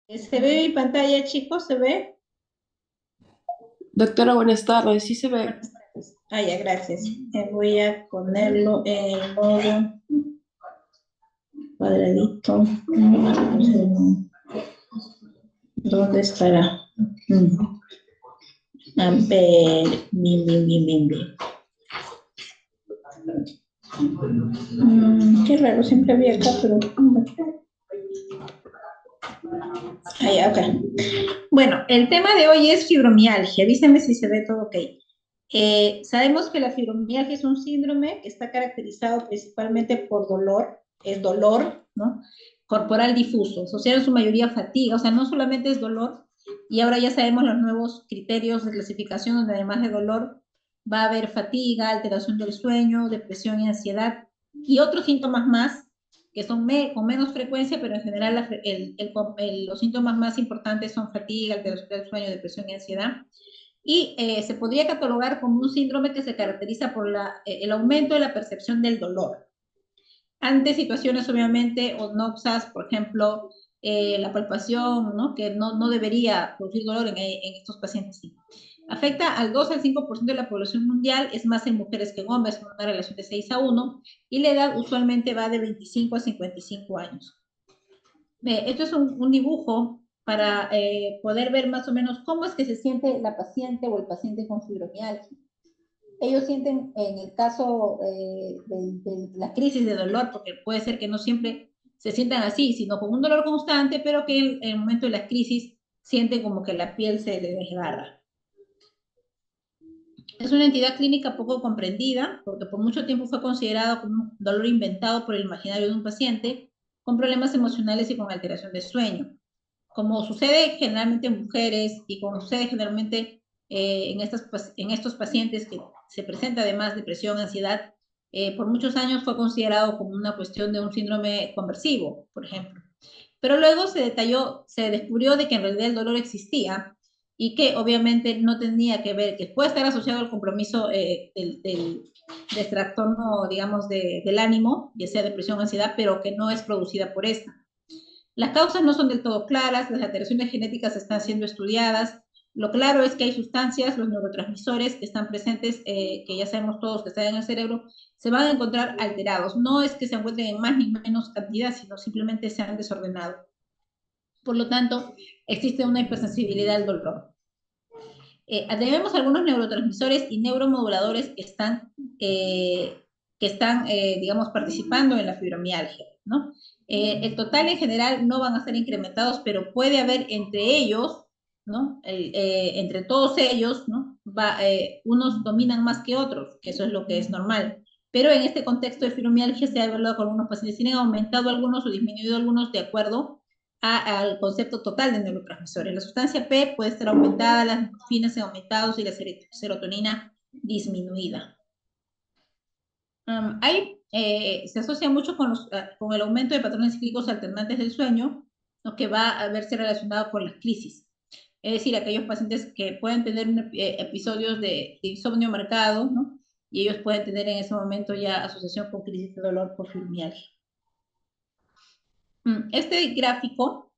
¿Se ve mi pantalla, chicos? ¿Se ve? Doctora, buenas tardes. Sí se ve. Buenas tardes. Ah, ya, gracias. Voy a ponerlo en modo cuadradito. ¿Dónde estará? Mm. A ver, bien, bien, bien, bien, bien. Qué raro, siempre había acá, pero... Ah, ya, ok. Bueno, el tema de hoy es fibromialgia. Díseme si se ve todo ok. Sabemos que la fibromialgia es un síndrome que está caracterizado principalmente por dolor, es dolor, ¿no? Corporal difuso, asociado en su mayoría a fatiga, o sea, no solamente es dolor, y ahora ya sabemos los nuevos criterios de clasificación donde además de dolor va a haber fatiga, alteración del sueño, depresión y ansiedad, y otros síntomas más que son con menos frecuencia, pero en general los síntomas más importantes son fatiga, alteración del sueño, depresión y ansiedad. Y se podría catalogar como un síndrome que se caracteriza por el aumento de la percepción del dolor. Ante situaciones obviamente obnoxas, por ejemplo, la palpación, ¿no? Que no debería producir dolor en estos pacientes. Sí. Afecta al 2 al 5% de la población mundial, es más en mujeres que en hombres, con una relación de 6 a 1, y la edad usualmente va de 25 a 55 años. Esto es un dibujo para poder ver más o menos cómo es que se siente la paciente o el paciente con fibromialgia. Ellos sienten, en el caso de la crisis de dolor, porque puede ser que no siempre se sientan así, sino con un dolor constante, pero que en el momento de la crisis sienten como que la piel se les desgarra. Es una entidad clínica poco comprendida, porque por mucho tiempo fue considerado como un dolor inventado por el imaginario de un paciente con problemas emocionales y con alteración de sueño. Como sucede generalmente en mujeres y como sucede generalmente en estos pacientes que se presenta además depresión, ansiedad, por muchos años fue considerado como una cuestión de un síndrome conversivo, por ejemplo. Pero luego se descubrió de que en realidad el dolor existía y que obviamente no tenía que ver, que puede estar asociado al compromiso del trastorno, digamos, del ánimo, ya sea depresión o ansiedad, pero que no es producida por esta. Las causas no son del todo claras, las alteraciones genéticas están siendo estudiadas. Lo claro es que hay sustancias, los neurotransmisores que están presentes, que ya sabemos todos que están en el cerebro, se van a encontrar alterados. No es que se encuentren en más ni menos cantidad, sino simplemente se han desordenado. Por lo tanto, existe una hipersensibilidad al dolor. Tenemos algunos neurotransmisores y neuromoduladores que están, digamos, participando en la fibromialgia, ¿no? El total en general no van a ser incrementados, pero puede haber entre ellos, ¿no? Entre todos ellos, ¿no? Unos dominan más que otros, que eso es lo que es normal. Pero en este contexto de fibromialgia se ha evaluado con algunos pacientes, tienen aumentado algunos o disminuido algunos de acuerdo al concepto total de neurotransmisores. La sustancia P puede estar aumentada, las endorfinas aumentados y la serotonina disminuida. Se asocia mucho con el aumento de patrones cíclicos alternantes del sueño, lo que va a verse relacionado con las crisis. Es decir, aquellos pacientes que pueden tener episodios de insomnio marcado, ¿no? Y ellos pueden tener en ese momento ya asociación con crisis de dolor por fibromialgia. Este gráfico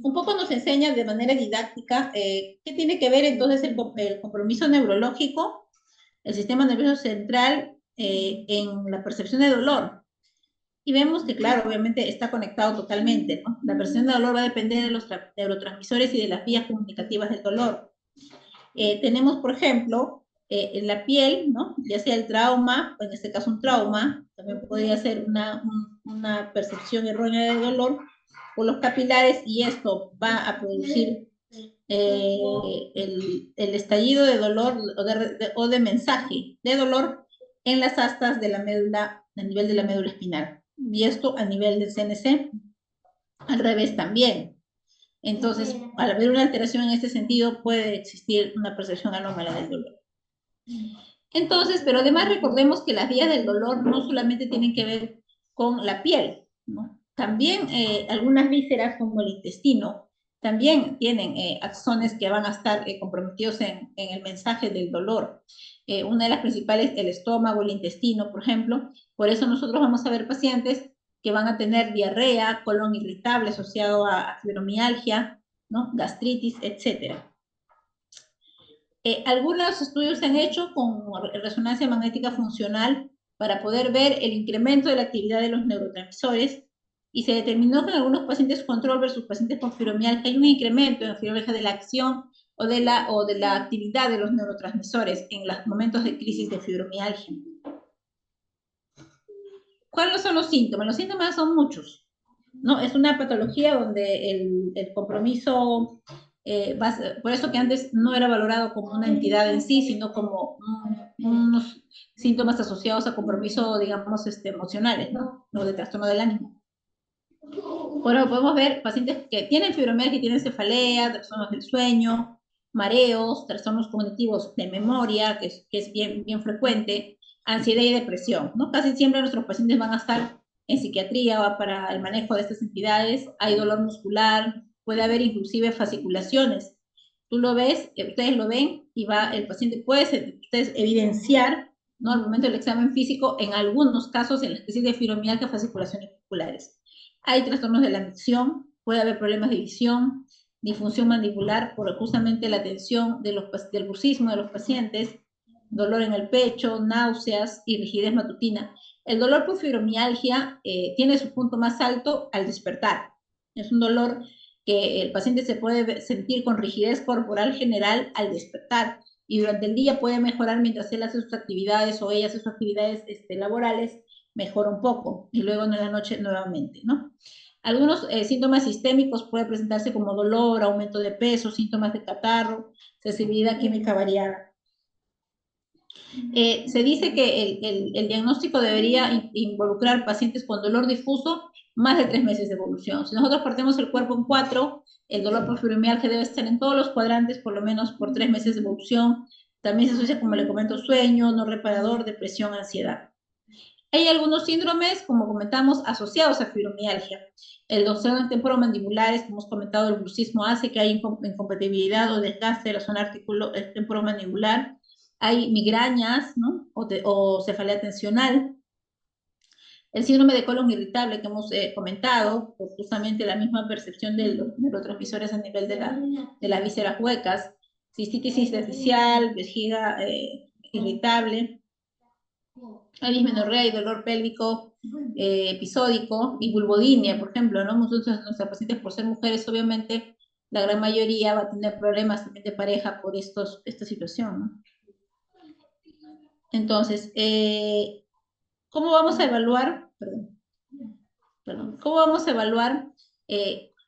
un poco nos enseña de manera didáctica qué tiene que ver entonces el compromiso neurológico, el sistema nervioso central en la percepción de dolor. Y vemos que, claro, obviamente está conectado totalmente, ¿no? La percepción de dolor va a depender de los neurotransmisores y de las vías comunicativas del dolor. Tenemos, por ejemplo, en la piel, ¿no? Ya sea el trauma, o en este caso un trauma, también podría ser una percepción errónea de dolor, o los capilares, y esto va a producir eh, el estallido de dolor o de mensaje de dolor en las astas de la médula, a nivel de la médula espinal. Y esto a nivel del CNC, al revés también. Entonces, al haber una alteración en este sentido, puede existir una percepción anómala del dolor. Entonces, pero además recordemos que las vías del dolor no solamente tienen que ver con la piel, ¿no? También algunas vísceras como el intestino también tienen axones que van a estar comprometidos en el mensaje del dolor. Una de las principales, el estómago, el intestino, por ejemplo. Por eso nosotros vamos a ver pacientes que van a tener diarrea, colon irritable asociado a fibromialgia, ¿no? Gastritis, etcétera. Algunos estudios se han hecho con resonancia magnética funcional para poder ver el incremento de la actividad de los neurotransmisores y se determinó que en algunos pacientes control versus pacientes con fibromialgia hay un incremento en la fibromialgia de la acción o de la actividad de los neurotransmisores en los momentos de crisis de fibromialgia. ¿Cuáles son los síntomas? Los síntomas son muchos, ¿no? Es una patología donde el compromiso, por eso que antes no era valorado como una entidad en sí, sino como unos síntomas asociados a compromiso, digamos, emocionales, ¿no? O de trastorno del ánimo. Bueno, podemos ver pacientes que tienen fibromialgia, que tienen cefalea, trastornos del sueño, mareos, trastornos cognitivos de memoria, que es bien frecuente, ansiedad y depresión, ¿no? Casi siempre nuestros pacientes van a estar en psiquiatría para el manejo de estas entidades. Hay dolor muscular, puede haber inclusive fasciculaciones. Tú lo ves, ustedes lo ven y el paciente puede ustedes evidenciar, ¿no? Al momento del examen físico, en algunos casos, en la crisis de fibromialgia, fasciculaciones musculares. Hay trastornos de la micción, puede haber problemas de visión, disfunción mandibular por justamente la tensión del bruxismo de los pacientes, dolor en el pecho, náuseas y rigidez matutina. El dolor por fibromialgia tiene su punto más alto al despertar. Es un dolor que el paciente se puede sentir con rigidez corporal general al despertar y durante el día puede mejorar mientras él hace sus actividades o ella hace sus actividades laborales, mejora un poco y luego en la noche nuevamente, ¿no? Algunos síntomas sistémicos pueden presentarse como dolor, aumento de peso, síntomas de catarro, sensibilidad química variada. Se dice que el diagnóstico debería involucrar pacientes con dolor difuso, más de 3 meses de evolución. Si nosotros partimos el cuerpo en 4, el dolor por fibromialgia debe estar en todos los cuadrantes, por lo menos por 3 meses de evolución. También se asocia, como le comento, sueño, no reparador, depresión, ansiedad. Hay algunos síndromes, como comentamos, asociados a fibromialgia. El dorsal temporomandibulares, como hemos comentado, el bruxismo hace que haya incompatibilidad o desgaste de la zona temporomandibular. Hay migrañas, ¿no? O cefalea tensional. El síndrome de colon irritable que hemos comentado, por justamente la misma percepción de los neurotransmisores a nivel de las vísceras huecas. Cistitis intersticial, vejiga irritable. Hay dismenorrea y dolor pélvico episódico y vulvodinia, por ejemplo, ¿no? Nuestras pacientes, por ser mujeres, obviamente, la gran mayoría va a tener problemas también de pareja por esta situación, ¿no? Entonces, ¿cómo vamos a evaluar? ¿Cómo vamos a evaluar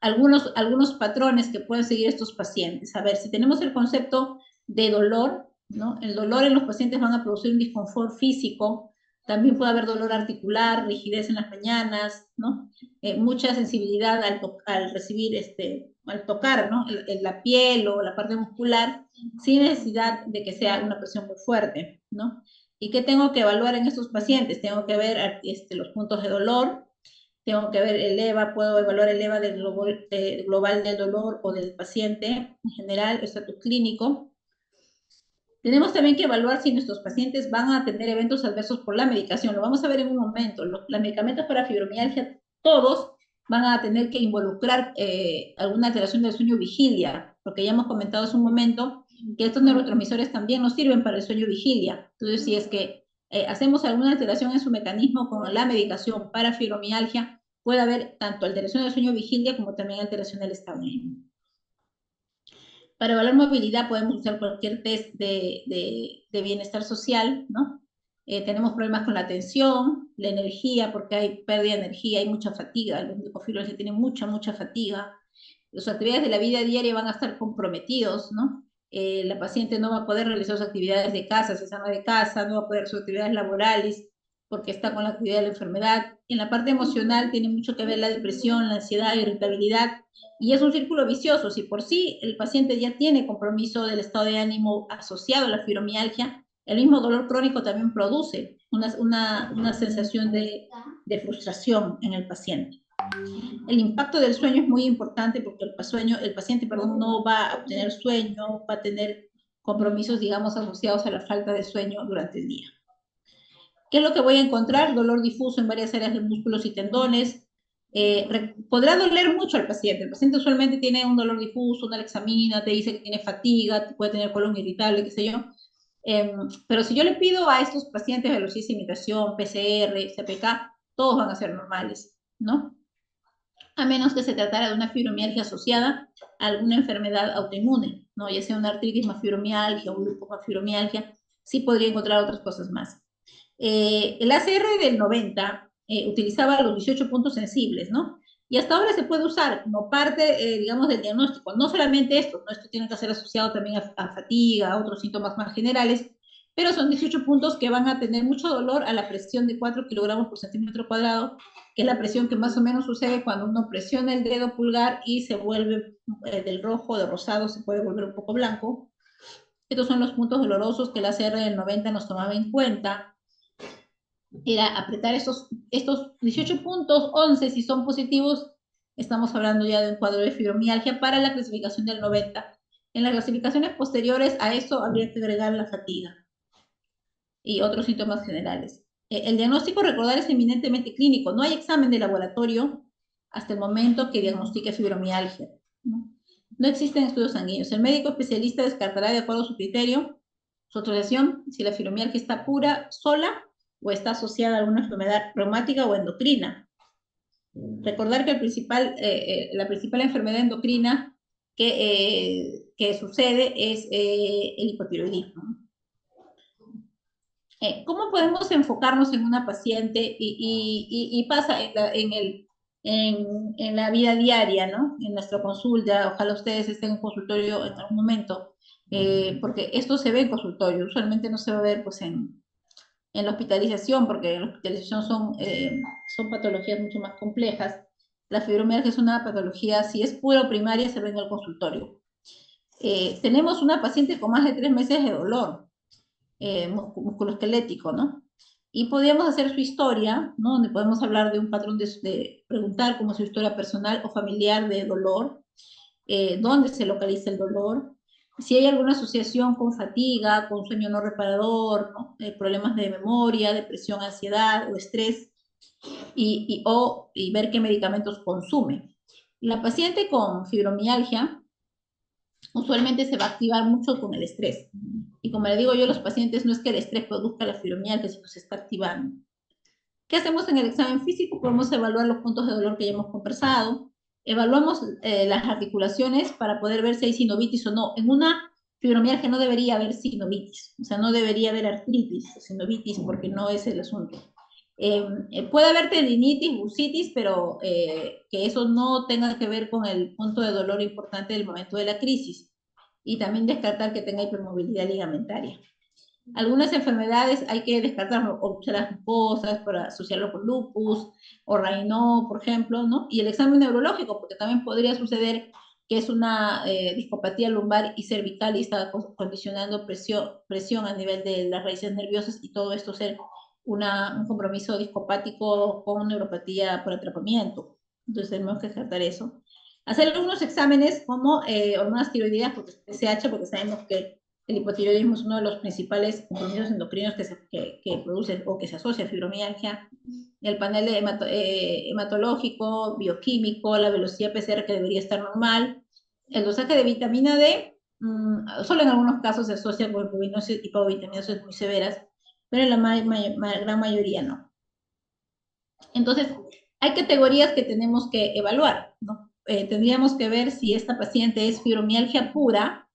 algunos patrones que pueden seguir estos pacientes? A ver, si tenemos el concepto de dolor, ¿no? El dolor en los pacientes van a producir un disconfort físico, también puede haber dolor articular, rigidez en las mañanas, ¿no? Mucha sensibilidad al recibir, al tocar, ¿no? La piel o la parte muscular, sin necesidad de que sea una presión muy fuerte, ¿no? ¿Y qué tengo que evaluar en estos pacientes? Tengo que ver los puntos de dolor, tengo que ver el EVA, puedo evaluar el EVA del global del dolor o del paciente en general, el estatus clínico. Tenemos también que evaluar si nuestros pacientes van a tener eventos adversos por la medicación. Lo vamos a ver en un momento. Los medicamentos para fibromialgia, todos van a tener que involucrar alguna alteración del sueño vigilia, porque ya hemos comentado hace un momento que estos neurotransmisores también nos sirven para el sueño vigilia. Entonces, si es que hacemos alguna alteración en su mecanismo con la medicación para fibromialgia, puede haber tanto alteración del sueño vigilia como también alteración del estado de ánimo. Para evaluar movilidad podemos usar cualquier test de bienestar social, ¿no? Tenemos problemas con la atención, la energía, porque hay pérdida de energía, hay mucha fatiga, los glucófilos tienen mucha fatiga. Las actividades de la vida diaria van a estar comprometidos, ¿no? La paciente no va a poder realizar sus actividades de casa, si es ama de casa, no va a poder sus actividades laborales porque está con la actividad de la enfermedad. En la parte emocional tiene mucho que ver la depresión, la ansiedad, irritabilidad, y es un círculo vicioso. Si por sí el paciente ya tiene compromiso del estado de ánimo asociado a la fibromialgia, el mismo dolor crónico también produce una sensación de frustración en el paciente. El impacto del sueño es muy importante porque el paciente no va a obtener sueño, va a tener compromisos, digamos, asociados a la falta de sueño durante el día. ¿Qué es lo que voy a encontrar? Dolor difuso en varias áreas de músculos y tendones. Podrá doler mucho al paciente. El paciente usualmente tiene un dolor difuso, una la examina, te dice que tiene fatiga, puede tener colon irritable, qué sé yo. Pero si yo le pido a estos pacientes velocidad de imitación, PCR, CPK, todos van a ser normales, ¿no? A menos que se tratara de una fibromialgia asociada a alguna enfermedad autoinmune, ¿no? Ya sea una artritis más fibromialgia o un lupus más fibromialgia, sí podría encontrar otras cosas más. El ACR del 90 utilizaba los 18 puntos sensibles, ¿no? Y hasta ahora se puede usar como parte, digamos, del diagnóstico. No solamente esto, ¿no? Esto tiene que ser asociado también a fatiga, a otros síntomas más generales, pero son 18 puntos que van a tener mucho dolor a la presión de 4 kilogramos por centímetro cuadrado, que es la presión que más o menos sucede cuando uno presiona el dedo pulgar y se vuelve del rojo, de rosado, se puede volver un poco blanco. Estos son los puntos dolorosos que el ACR del 90 nos tomaba en cuenta. Era apretar estos 18 puntos, 11 si son positivos, estamos hablando ya de un cuadro de fibromialgia para la clasificación del 90. En las clasificaciones posteriores a eso habría que agregar la fatiga y otros síntomas generales. El diagnóstico, recordar, es eminentemente clínico. No hay examen de laboratorio hasta el momento que diagnostique fibromialgia. No existen estudios sanguíneos. El médico especialista descartará de acuerdo a su criterio, su autorización, si la fibromialgia está pura, sola, o está asociada a alguna enfermedad reumática o endocrina. Recordar que la principal enfermedad endocrina que sucede es el hipotiroidismo. ¿Cómo podemos enfocarnos en una paciente y pasa en la vida diaria, ¿no? En nuestra consulta, ojalá ustedes estén en consultorio en algún momento, porque esto se ve en consultorio, usualmente no se va a ver pues en la hospitalización, porque en la hospitalización son patologías mucho más complejas. La fibromialgia es una patología, si es pura o primaria, se ve en el consultorio. Tenemos una paciente con más de 3 meses de dolor musculoesquelético, ¿no? Y podríamos hacer su historia, ¿no? Donde podemos hablar de un patrón de preguntar como su historia personal o familiar de dolor, dónde se localiza el dolor, si hay alguna asociación con fatiga, con sueño no reparador, ¿no? Problemas de memoria, depresión, ansiedad o estrés, y ver qué medicamentos consume. La paciente con fibromialgia usualmente se va a activar mucho con el estrés. Y como le digo yo a los pacientes, no es que el estrés produzca la fibromialgia, sino se está activando. ¿Qué hacemos en el examen físico? Podemos evaluar los puntos de dolor que ya hemos conversado. Evaluamos las articulaciones para poder ver si hay sinovitis o no. En una fibromialgia no debería haber sinovitis, o sea, no debería haber artritis o sinovitis porque no es el asunto. Puede haber tendinitis, bursitis, pero que eso no tenga que ver con el punto de dolor importante del momento de la crisis. Y también descartar que tenga hipermovilidad ligamentaria. Algunas enfermedades hay que descartar, o las mucosas para asociarlo con lupus, o Raynaud, por ejemplo, ¿no? Y el examen neurológico, porque también podría suceder que es una discopatía lumbar y cervical y está condicionando presión a nivel de las raíces nerviosas y todo esto ser un compromiso discopático con neuropatía por atrapamiento. Entonces tenemos que descartar eso. Hacer algunos exámenes como hormonas tiroideas, porque TSH, porque sabemos que el hipotiroidismo es uno de los principales compromisos endocrinos que producen o que se asocia a fibromialgia. El panel hematológico, bioquímico, la velocidad PCR que debería estar normal. El dosaje de vitamina D, solo en algunos casos se asocia con hipovitaminosis muy severas, pero en la gran mayoría no. Entonces, hay categorías que tenemos que evaluar, ¿no? Tendríamos que ver si esta paciente es fibromialgia pura,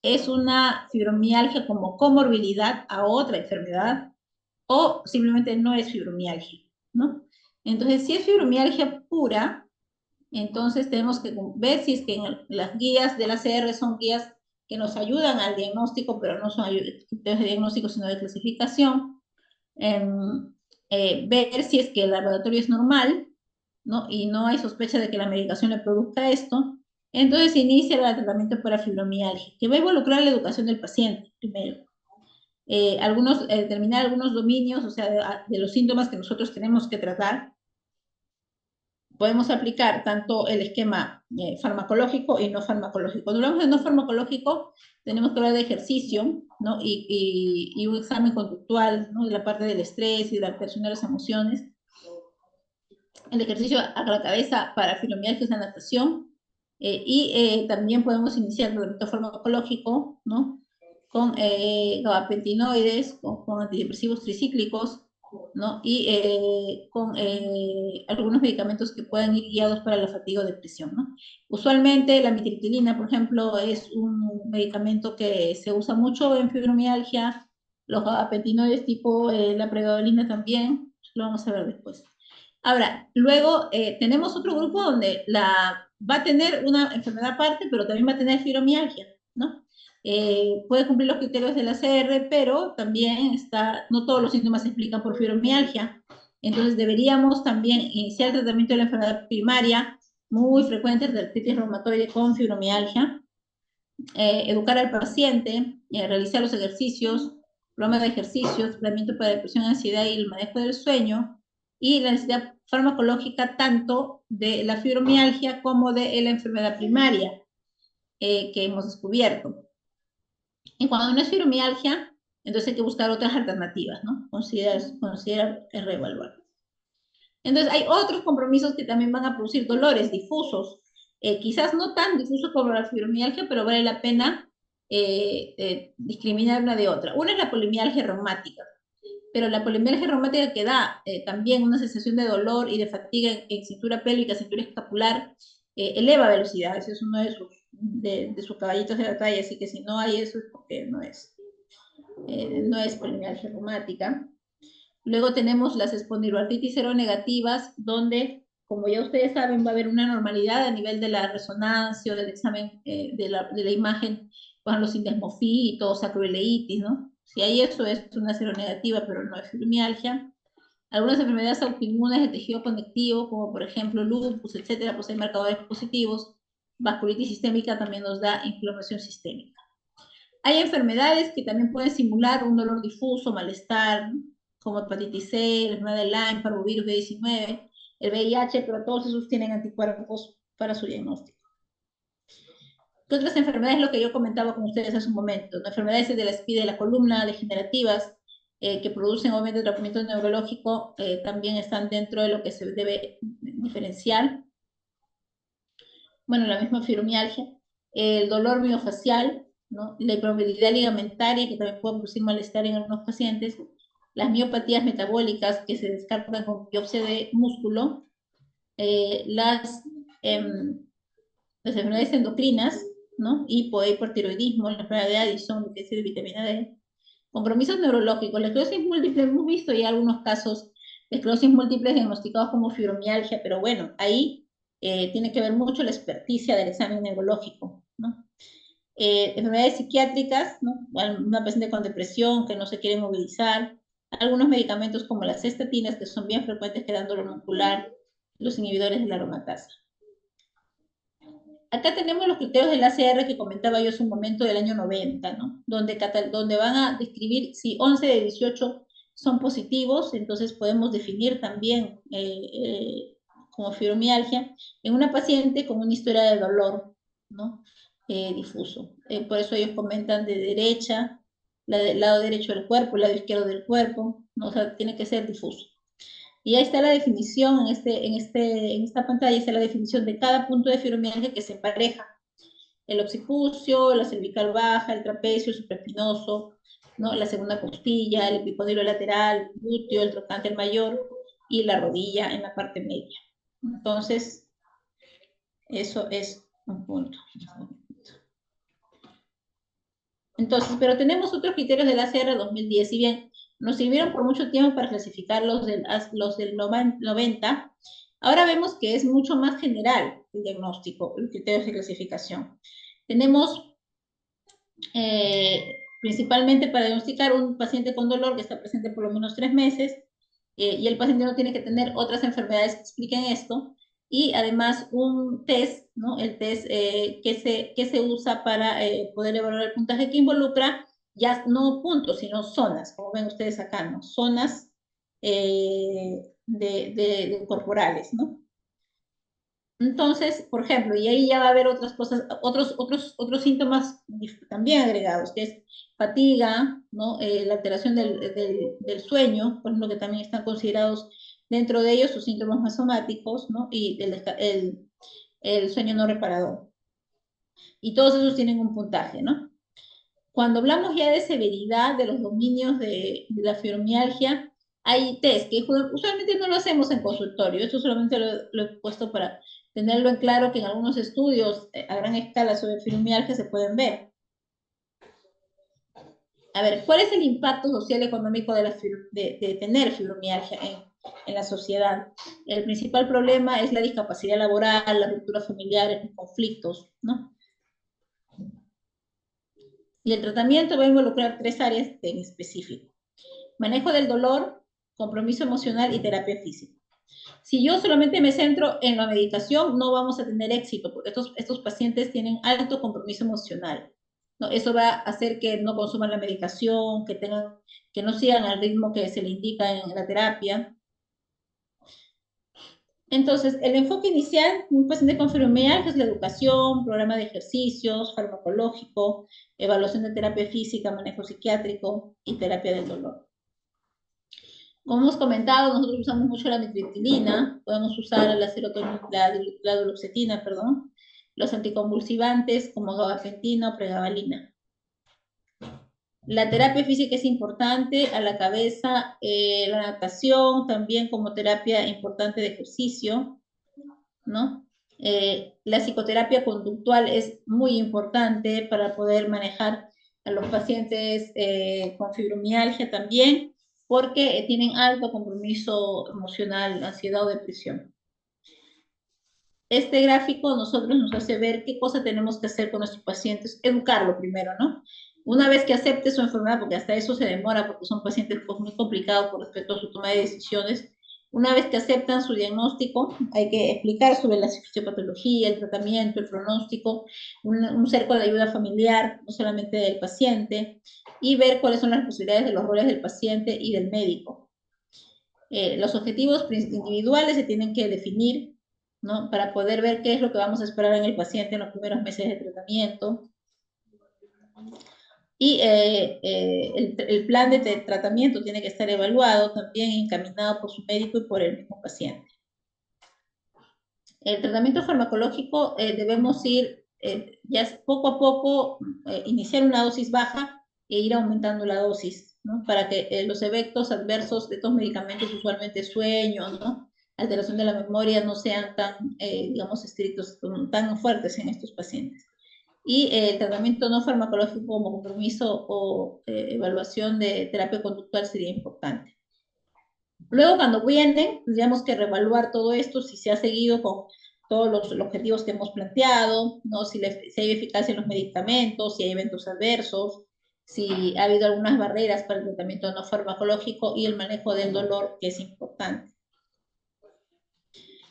es una fibromialgia como comorbilidad a otra enfermedad o simplemente no es fibromialgia, ¿no? Entonces, si es fibromialgia pura, entonces tenemos que ver si es que las guías de la CR son guías que nos ayudan al diagnóstico, pero no son criterios de diagnóstico, sino de clasificación. Ver si es que el laboratorio es normal, ¿no? Y no hay sospecha de que la medicación le produzca esto. Entonces se inicia el tratamiento para fibromialgia, que va a involucrar la educación del paciente primero. Determinar algunos dominios, o sea, de los síntomas que nosotros tenemos que tratar. podemos aplicar tanto el esquema farmacológico y no farmacológico. Cuando hablamos de no farmacológico, tenemos que hablar de ejercicio, ¿no? Y un examen conductual, ¿no? De la parte del estrés y de la alteración de las emociones. El ejercicio a la cabeza para fibromialgia es la natación. También podemos iniciar el tratamiento farmacológico, ¿no? Con gabapentinoides, con antidepresivos tricíclicos, ¿no? Con algunos medicamentos que puedan ir guiados para la fatiga o depresión, ¿no? Usualmente la mitriptilina, por ejemplo, es un medicamento que se usa mucho en fibromialgia, los gabapentinoides tipo la pregabalina también, lo vamos a ver después. Ahora, luego tenemos otro grupo donde va a tener una enfermedad aparte, pero también va a tener fibromialgia, ¿no? Puede cumplir los criterios del ACR, pero también no todos los síntomas se explican por fibromialgia. Entonces deberíamos también iniciar el tratamiento de la enfermedad primaria, muy frecuente, de artritis reumatoide con fibromialgia, educar al paciente, realizar los ejercicios, programa de ejercicios, tratamiento para depresión, ansiedad y el manejo del sueño, y la necesidad farmacológica tanto de la fibromialgia como de la enfermedad primaria que hemos descubierto. Y cuando no es fibromialgia, entonces hay que buscar otras alternativas, ¿no? Considerar reevaluar. Entonces hay otros compromisos que también van a producir dolores difusos, quizás no tan difusos como la fibromialgia, pero vale la pena discriminar una de otra. Una es la polimialgia reumática, pero la polimialgia reumática que da también una sensación de dolor y de fatiga en cintura pélvica, cintura escapular, eleva velocidad, ese es uno de sus caballitos de batalla, así que si no hay eso es porque no es polimialgia reumática. Luego tenemos las espondiloartritis seronegativas, donde, como ya ustedes saben, va a haber una normalidad a nivel de la resonancia o del examen de la imagen con los sindesmofitos, acroileitis, ¿no? Si hay eso, es una seronegativa, pero no es fibromialgia. Algunas enfermedades autoinmunes de tejido conectivo, como por ejemplo lupus, etcétera, pues hay marcadores positivos. Vasculitis sistémica también nos da inflamación sistémica. Hay enfermedades que también pueden simular un dolor difuso, malestar, como hepatitis C, la enfermedad de Lyme, parvovirus B19, el VIH, pero todos esos tienen anticuerpos para su diagnóstico. ¿Qué otras enfermedades? Lo que yo comentaba con ustedes hace un momento, ¿no? Enfermedades de la espina y de la columna, degenerativas, que producen obviamente tratamiento neurológico, también están dentro de lo que se debe diferenciar. Bueno, la misma fibromialgia, el dolor miofacial, ¿no? La hipermovilidad ligamentaria, que también puede producir malestar en algunos pacientes, las miopatías metabólicas que se descartan con biopsia de músculo, eh, las, em, las enfermedades endocrinas, ¿no? Hipotiroidismo, la enfermedad de Addison, lo que es de vitamina D, compromisos neurológicos, la esclerosis múltiple, hemos visto ya algunos casos de esclerosis múltiple diagnosticados como fibromialgia, pero bueno, ahí tiene que ver mucho la experticia del examen neurológico, ¿no? Enfermedades psiquiátricas, ¿no? Una paciente con depresión que no se quiere movilizar, algunos medicamentos como las estatinas, que son bien frecuentes que dan dolor muscular, los inhibidores de la aromatasa. Acá tenemos los criterios del ACR que comentaba yo hace un momento del año 90, ¿no? Donde van a describir si 11 de 18 son positivos, entonces podemos definir también como fibromialgia en una paciente con una historia de dolor, ¿no? Difuso. Por eso ellos comentan de derecha, del lado derecho del cuerpo, el lado izquierdo del cuerpo, ¿no? O sea, tiene que ser difuso. Y ahí está la definición, en esta pantalla está la definición de cada punto de fibromialgia que se empareja. El occipucio, la cervical baja, el trapecio, el supraespinoso, ¿no? La segunda costilla, el epicondilo lateral, el glúteo, el trocánter mayor y la rodilla en la parte media. Entonces, eso es un punto. Entonces, pero tenemos otros criterios del ACR 2010. Si bien nos sirvieron por mucho tiempo para clasificar los del 90, ahora vemos que es mucho más general el diagnóstico, los criterios de clasificación. Tenemos principalmente para diagnosticar un paciente con dolor que está presente por lo menos 3 meses, y el paciente no tiene que tener otras enfermedades que expliquen esto, y además un test, ¿no? El test que se usa para poder evaluar el puntaje que involucra ya no puntos, sino zonas, como ven ustedes acá, ¿no? Zonas corporales, ¿no? Entonces, por ejemplo, y ahí ya va a haber otras cosas, otros síntomas también agregados, que es fatiga, ¿no? La alteración del sueño, por ejemplo, que también están considerados dentro de ellos sus síntomas más somáticos, ¿no? Y el sueño no reparador. Y todos esos tienen un puntaje, ¿no? Cuando hablamos ya de severidad de los dominios de la fibromialgia, hay test que usualmente no lo hacemos en consultorio. Esto solamente lo he puesto para tenerlo en claro que en algunos estudios a gran escala sobre fibromialgia se pueden ver. A ver, ¿cuál es el impacto social y económico de tener fibromialgia en la sociedad? El principal problema es la discapacidad laboral, las rupturas familiares, los conflictos, ¿no? Y el tratamiento va a involucrar tres áreas en específico: manejo del dolor, compromiso emocional y terapia física. Si yo solamente me centro en la medicación, no vamos a tener éxito, porque estos pacientes tienen alto compromiso emocional, ¿no? Eso va a hacer que no consuman la medicación, que no sigan al ritmo que se le indica en la terapia. Entonces, el enfoque inicial de un paciente con fibromialgia es la educación, programa de ejercicios, farmacológico, evaluación de terapia física, manejo psiquiátrico y terapia del dolor. Como hemos comentado, nosotros usamos mucho la mitriptilina, podemos usar la duloxetina, perdón, los anticonvulsivantes como gabapentina o pregabalina. La terapia física es importante a la cabeza, la natación también como terapia importante de ejercicio, ¿no? La psicoterapia conductual es muy importante para poder manejar a los pacientes con fibromialgia también, porque tienen alto compromiso emocional, ansiedad o depresión. Este gráfico nosotros nos hace ver qué cosa tenemos que hacer con nuestros pacientes, educarlo primero, ¿no? Una vez que acepte su enfermedad, porque hasta eso se demora, porque son pacientes pues, muy complicados con respecto a su toma de decisiones, una vez que aceptan su diagnóstico, hay que explicar sobre la fisiopatología, el tratamiento, el pronóstico, un cerco de ayuda familiar, no solamente del paciente, y ver cuáles son las posibilidades de los roles del paciente y del médico. Los objetivos individuales se tienen que definir, ¿no? Para poder ver qué es lo que vamos a esperar en el paciente en los primeros meses de tratamiento. Y el plan de tratamiento tiene que estar evaluado, también encaminado por su médico y por el mismo paciente. El tratamiento farmacológico debemos ir ya poco a poco, iniciar una dosis baja e ir aumentando la dosis, ¿no? Para que los efectos adversos de estos medicamentos, usualmente sueño, ¿no? Alteración de la memoria, no sean tan, digamos, estrictos, tan fuertes en estos pacientes. Y el tratamiento no farmacológico como compromiso o evaluación de terapia conductual sería importante. Luego, cuando vienen, tendríamos que reevaluar todo esto, si se ha seguido con todos los objetivos que hemos planteado, ¿no? Si hay eficacia en los medicamentos, si hay eventos adversos, si ha habido algunas barreras para el tratamiento no farmacológico y el manejo del dolor, que es importante.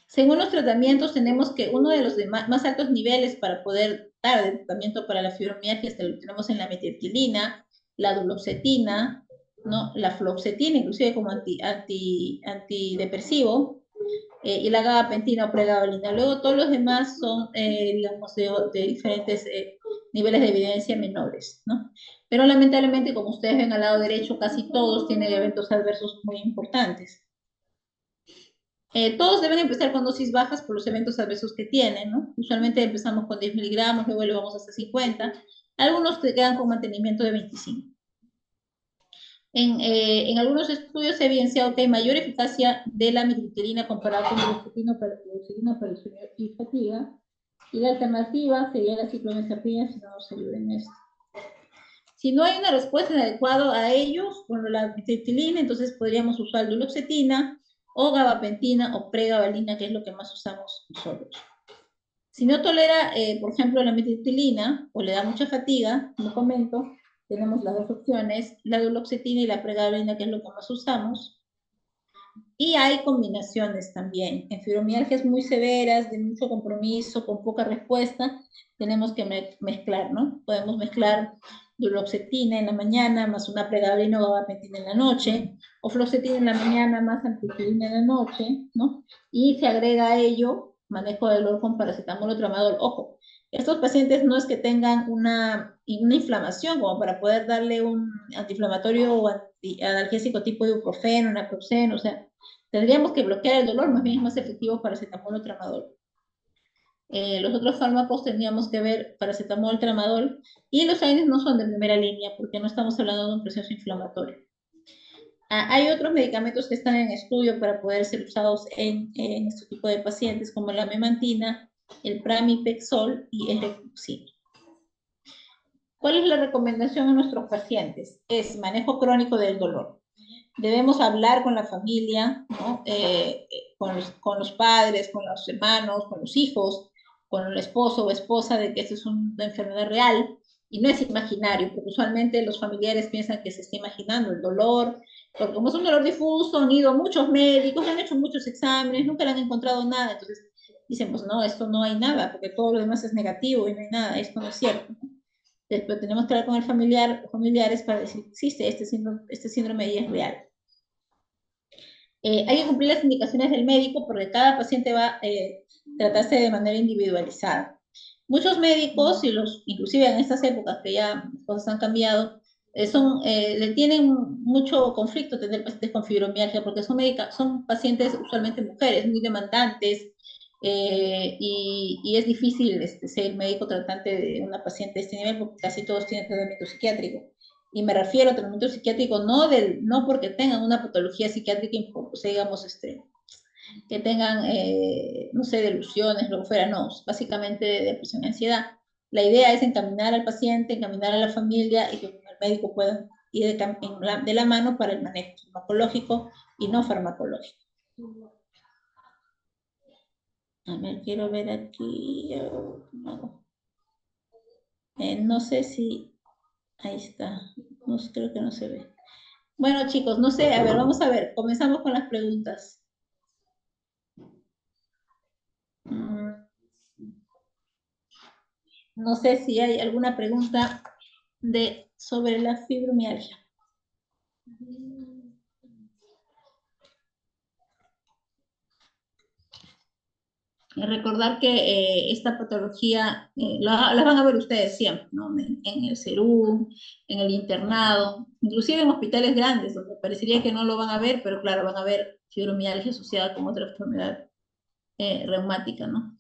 Según los tratamientos, tenemos que uno de los más altos niveles para poder dar de tratamiento para la fibromialgia lo tenemos en la metiltilina, la duloxetina, ¿no? La fluoxetina, inclusive como antidepresivo, y la gabapentina o pregabalina. Luego todos los demás son, digamos, de diferentes niveles de evidencia menores, ¿no? Pero lamentablemente, como ustedes ven al lado derecho, casi todos tienen eventos adversos muy importantes. Todos deben empezar con dosis bajas por los eventos adversos que tienen, ¿no? Usualmente empezamos con 10 miligramos, luego le vamos hasta 50. Algunos se quedan con mantenimiento de 25. En algunos estudios se ha evidenciado que hay mayor eficacia de la mitriptilina comparada con la duloxetina para el sueño y fatiga, y la alternativa sería la ciclomezapina si no nos ayuda en esto. Si no hay una respuesta adecuada a ellos, con la mitriptilina, entonces podríamos usar duloxetina o gabapentina o pregabalina, que es lo que más usamos nosotros. Si no tolera, por ejemplo, la mitriptilina o le da mucha fatiga, como comento, tenemos las dos opciones, la duloxetina y la pregabalina, que es lo que más usamos. Y hay combinaciones también. En fibromialgias muy severas, de mucho compromiso, con poca respuesta, tenemos que mezclar, ¿no? Podemos mezclar duloxetina en la mañana, más una pregabalina o gabapentina en la noche, o fluoxetina en la mañana, más ampicilina en la noche, ¿no? Y se agrega a ello manejo de dolor con paracetamol o tramadol. Ojo, estos pacientes no es que tengan una inflamación como para poder darle un antiinflamatorio o analgésico tipo ibuprofeno, naproxeno, o sea, tendríamos que bloquear el dolor, más bien es más efectivo paracetamol o tramadol. Los otros fármacos tendríamos que ver paracetamol, tramadol, y los AINES no son de primera línea porque no estamos hablando de un proceso inflamatorio. Hay otros medicamentos que están en estudio para poder ser usados en este tipo de pacientes, como la memantina, el pramipexol y el refuxin. ¿Cuál es la recomendación a nuestros pacientes? Es manejo crónico del dolor. Debemos hablar con la familia, ¿no? Con los padres, con los hermanos, con los hijos, con el esposo o esposa de que esto es una enfermedad real y no es imaginario, porque usualmente los familiares piensan que se está imaginando el dolor, porque como es un dolor difuso, han ido muchos médicos, han hecho muchos exámenes, nunca le han encontrado nada, entonces dicen, pues no, esto no hay nada, porque todo lo demás es negativo y no hay nada, esto no es cierto. Después tenemos que hablar con el familiares para decir, existe este síndrome y es real. Hay que cumplir las indicaciones del médico porque cada paciente va a tratarse de manera individualizada. Muchos médicos, inclusive en estas épocas que ya las cosas han cambiado, le tienen mucho conflicto tener pacientes con fibromialgia porque son pacientes usualmente mujeres, muy demandantes, y es difícil ser médico tratante de una paciente de este nivel porque casi todos tienen tratamiento psiquiátrico. Y me refiero a tratamiento psiquiátrico no porque tengan una patología psiquiátrica, o sea, digamos, que tengan, no sé, delusiones, lo que fuera, no, básicamente de depresión y ansiedad. La idea es encaminar al paciente, encaminar a la familia y que el médico pueda ir de la mano para el manejo farmacológico y no farmacológico. A ver, quiero ver aquí. No, no sé si. Ahí está. No, creo que no se ve. Bueno, chicos, no sé, a ver, vamos a ver, comenzamos con las preguntas. Mm, No sé si hay alguna pregunta sobre la fibromialgia. Recordar que esta patología la van a ver ustedes siempre, ¿no? En el SERUM, en el internado, inclusive en hospitales grandes, donde parecería que no lo van a ver, pero claro, van a ver fibromialgia asociada con otra enfermedad reumática, ¿no?